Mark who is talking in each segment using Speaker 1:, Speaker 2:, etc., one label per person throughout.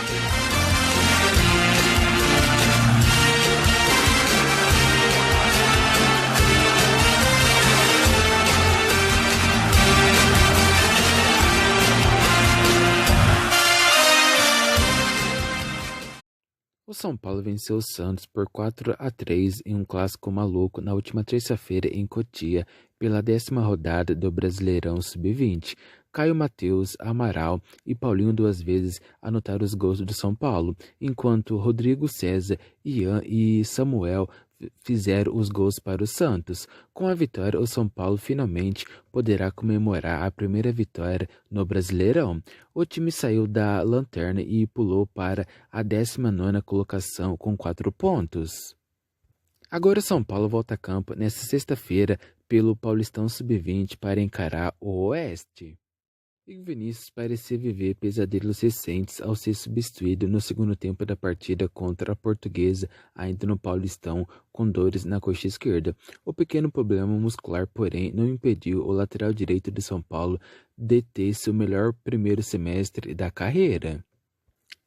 Speaker 1: O São Paulo venceu o Santos por 4-3 em um clássico maluco na última terça-feira em Cotia, pela 10ª rodada do Brasileirão Sub-20. Caio Matheus, Amaral e Paulinho duas vezes anotaram os gols do São Paulo, enquanto Rodrigo César, Ian e Samuel fizeram os gols para o Santos. Com a vitória, o São Paulo finalmente poderá comemorar a primeira vitória no Brasileirão. O time saiu da lanterna e pulou para a 19ª colocação com 4 pontos. Agora o São Paulo volta a campo nesta sexta-feira pelo Paulistão Sub-20 para encarar o Oeste. Igor Vinícius parecia viver pesadelos recentes ao ser substituído no segundo tempo da partida contra a Portuguesa, ainda no Paulistão, com dores na coxa esquerda. O pequeno problema muscular, porém, não impediu o lateral direito de São Paulo de ter seu melhor primeiro semestre da carreira.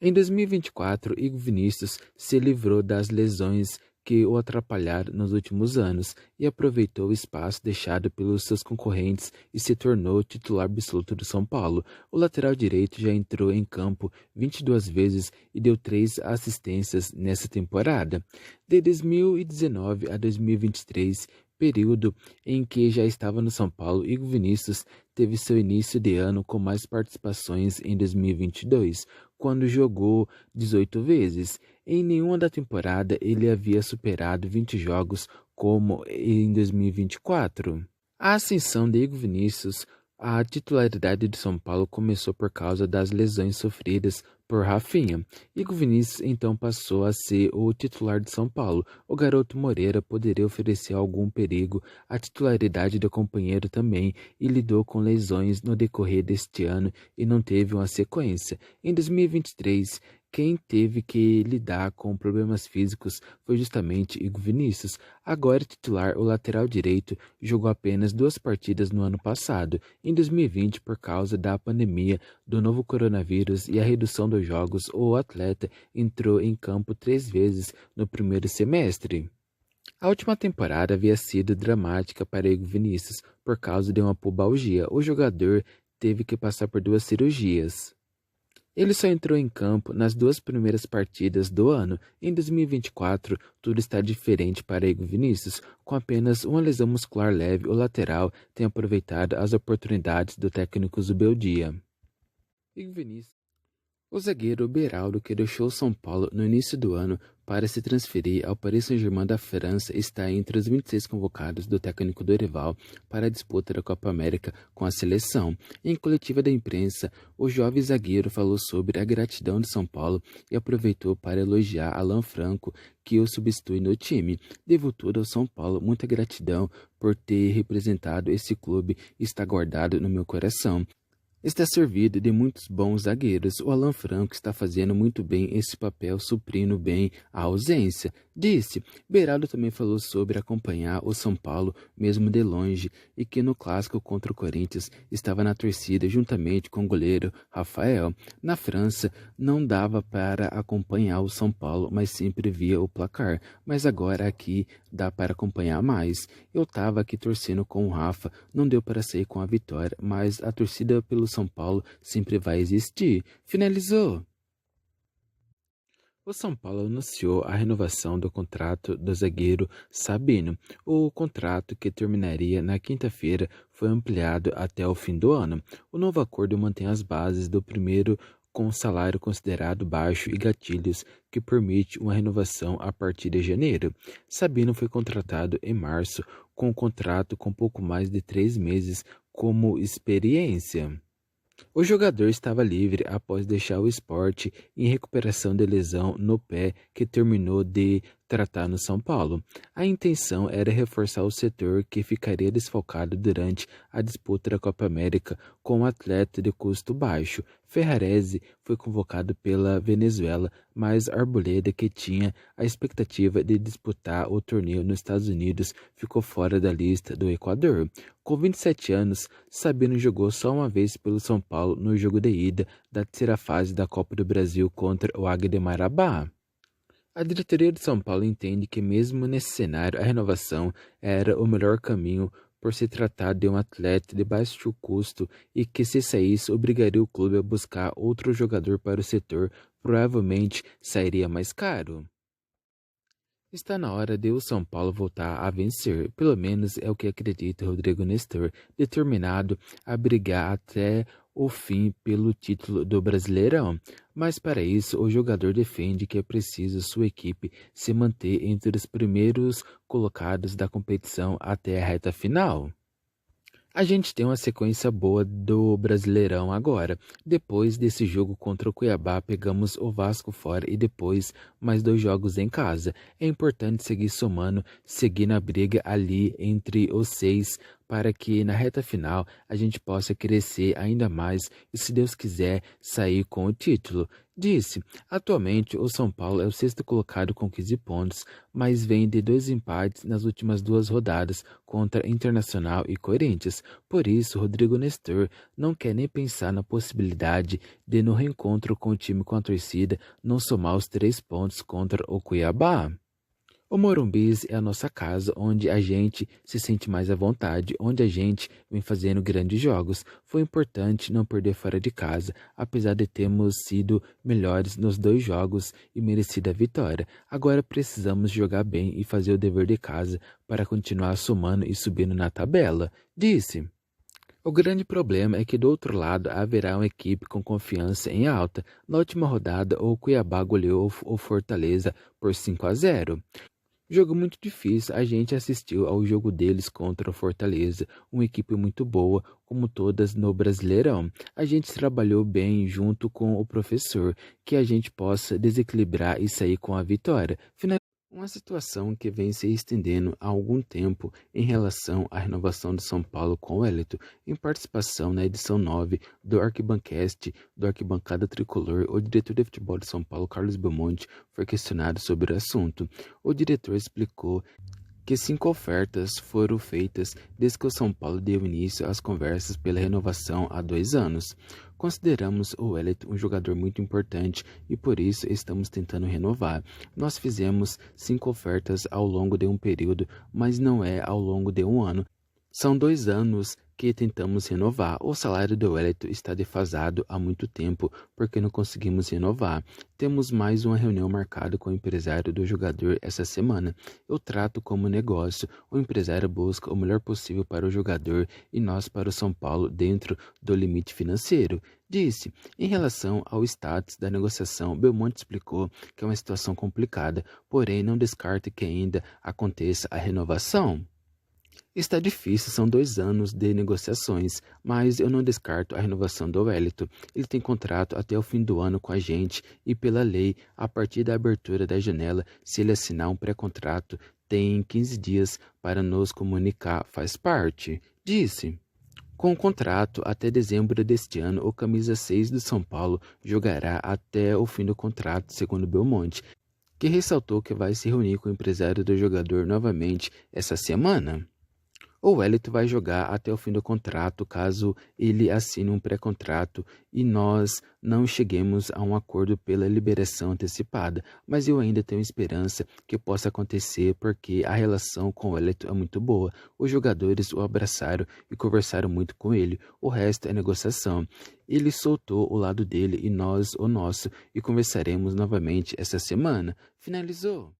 Speaker 1: Em 2024, Igor Vinícius se livrou das lesões que o atrapalharam nos últimos anos e aproveitou o espaço deixado pelos seus concorrentes e se tornou titular absoluto do São Paulo. O lateral direito já entrou em campo 22 vezes e deu 3 assistências nessa temporada. De 2019 a 2023, período em que já estava no São Paulo, Igor Vinícius teve seu início de ano com mais participações em 2022, quando jogou 18 vezes. Em nenhuma da temporada ele havia superado 20 jogos como em 2024. A ascensão de Igor Vinícius à titularidade do São Paulo começou por causa das lesões sofridas por Rafinha. Igor Vinícius então passou a ser o titular de São Paulo. O garoto Moreira poderia oferecer algum perigo à titularidade do companheiro também e lidou com lesões no decorrer deste ano e não teve uma sequência. Em 2023, quem teve que lidar com problemas físicos foi justamente Igor Vinícius. Agora titular, o lateral direito jogou apenas 2 partidas no ano passado, em 2020, por causa da pandemia do novo coronavírus e a redução dos jogos. O atleta entrou em campo 3 vezes no primeiro semestre. A última temporada havia sido dramática para Igor Vinícius por causa de uma pubalgia. O jogador teve que passar por 2 cirurgias. Ele só entrou em campo nas 2 primeiras partidas do ano. Em 2024, tudo está diferente para Igor Vinícius. Com apenas uma lesão muscular leve, o lateral tem aproveitado as oportunidades do técnico Zubeldia. Igor Vinícius. O zagueiro Beraldo, que deixou o São Paulo no início do ano para se transferir ao Paris Saint-Germain da França, está entre os 26 convocados do técnico Dorival para a disputa da Copa América com a seleção. Em coletiva da imprensa, o jovem zagueiro falou sobre a gratidão de São Paulo e aproveitou para elogiar Alan Franco, que o substitui no time. Devo tudo ao São Paulo, muita gratidão por ter representado esse clube e está guardado no meu coração. Está servido de muitos bons zagueiros. O Alan Franco está fazendo muito bem esse papel, suprindo bem a ausência, disse. Beraldo também falou sobre acompanhar o São Paulo, mesmo de longe, e que no clássico contra o Corinthians estava na torcida juntamente com o goleiro Rafael. Na França, não dava para acompanhar o São Paulo, mas sempre via o placar. Mas agora aqui dá para acompanhar mais. Eu estava aqui torcendo com o Rafa, não deu para sair com a vitória, mas a torcida pelo São Paulo sempre vai existir. Finalizou. O São Paulo anunciou a renovação do contrato do zagueiro Sabino. O contrato, que terminaria na quinta-feira, foi ampliado até o fim do ano. O novo acordo mantém as bases do primeiro, com salário considerado baixo e gatilhos que permite uma renovação a partir de janeiro. Sabino foi contratado em março com um contrato com pouco mais de 3 meses como experiência. O jogador estava livre após deixar o esporte em recuperação de lesão no pé que terminou de tratar no São Paulo. A intenção era reforçar o setor que ficaria desfalcado durante a disputa da Copa América com um atleta de custo baixo. Ferrarese foi convocado pela Venezuela, mas Arboleda, que tinha a expectativa de disputar o torneio nos Estados Unidos, ficou fora da lista do Equador. Com 27 anos, Sabino jogou só uma vez pelo São Paulo no jogo de ida da terceira fase da Copa do Brasil contra o Águia de Marabá. A diretoria de São Paulo entende que, mesmo nesse cenário, a renovação era o melhor caminho por se tratar de um atleta de baixo custo e que, se saísse, obrigaria o clube a buscar outro jogador para o setor, provavelmente sairia mais caro. Está na hora de o São Paulo voltar a vencer, pelo menos é o que acredita Rodrigo Nestor, determinado a brigar até o fim pelo título do Brasileirão. Mas para isso, o jogador defende que é preciso sua equipe se manter entre os primeiros colocados da competição até a reta final. A gente tem uma sequência boa do Brasileirão agora. Depois desse jogo contra o Cuiabá, pegamos o Vasco fora e depois mais 2 jogos em casa. É importante seguir somando, seguir na briga ali entre os 6, para que na reta final a gente possa crescer ainda mais e, se Deus quiser, sair com o título. Disse, atualmente o São Paulo é o 6º colocado com 15 pontos, mas vem de 2 empates nas últimas 2 rodadas contra Internacional e Corinthians. Por isso, Rodrigo Nestor não quer nem pensar na possibilidade de, no reencontro com o time com a torcida, não somar os 3 pontos contra o Cuiabá. O Morumbi é a nossa casa, onde a gente se sente mais à vontade, onde a gente vem fazendo grandes jogos. Foi importante não perder fora de casa, apesar de termos sido melhores nos 2 jogos e merecida a vitória. Agora precisamos jogar bem e fazer o dever de casa para continuar somando e subindo na tabela, disse. O grande problema é que do outro lado haverá uma equipe com confiança em alta. Na última rodada, o Cuiabá goleou o Fortaleza por 5-0. Jogo muito difícil, a gente assistiu ao jogo deles contra o Fortaleza, uma equipe muito boa, como todas no Brasileirão. A gente trabalhou bem junto com o professor, que a gente possa desequilibrar e sair com a vitória. Uma situação que vem se estendendo há algum tempo em relação à renovação de São Paulo com o Wellington. Em participação na edição 9 do Arquibancast, do Arquibancada Tricolor, o diretor de futebol de São Paulo, Carlos Belmonte, foi questionado sobre o assunto. O diretor explicou que 5 ofertas foram feitas desde que o São Paulo deu início às conversas pela renovação há 2 anos. Consideramos o Wellington um jogador muito importante e por isso estamos tentando renovar. Nós fizemos 5 ofertas ao longo de um período, mas não é ao longo de um ano. São 2 anos que tentamos renovar. O salário do Wellington está defasado há muito tempo porque não conseguimos renovar. Temos mais uma reunião marcada com o empresário do jogador essa semana. Eu trato como negócio. O empresário busca o melhor possível para o jogador e nós para o São Paulo dentro do limite financeiro. Disse, em relação ao status da negociação, Belmonte explicou que é uma situação complicada, porém não descarta que ainda aconteça a renovação. Está difícil, são 2 anos de negociações, mas eu não descarto a renovação do Wellington. Ele tem contrato até o fim do ano com a gente e, pela lei, a partir da abertura da janela, se ele assinar um pré-contrato, tem 15 dias para nos comunicar, faz parte, disse. Com o contrato até dezembro deste ano, o camisa 6 do São Paulo jogará até o fim do contrato, segundo Belmonte, que ressaltou que vai se reunir com o empresário do jogador novamente essa semana. O Wellington vai jogar até o fim do contrato caso ele assine um pré-contrato e nós não cheguemos a um acordo pela liberação antecipada, mas eu ainda tenho esperança que possa acontecer porque a relação com o Wellington é muito boa. Os jogadores o abraçaram e conversaram muito com ele, o resto é negociação. Ele soltou o lado dele e nós o nosso e conversaremos novamente essa semana. Finalizou.